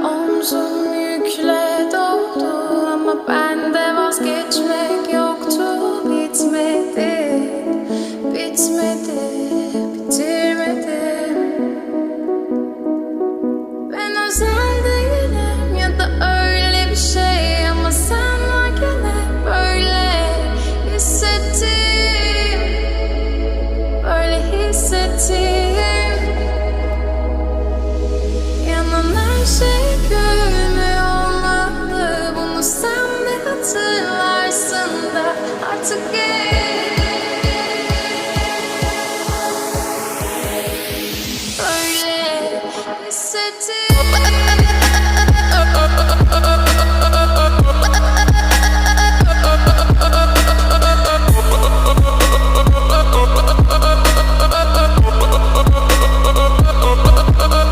Omzum yükle doldu ama bende vazgeçmek yoktu. Bitmedi, bitmedi, bitirmedim. Ben özel değilim ya da öyle bir şey, ama sen varken hep böyle hissettim, böyle hissettim. Yanan her şey görünmüyor olmalı, bunu sen de hatırlarsın da artık böyle hissettim.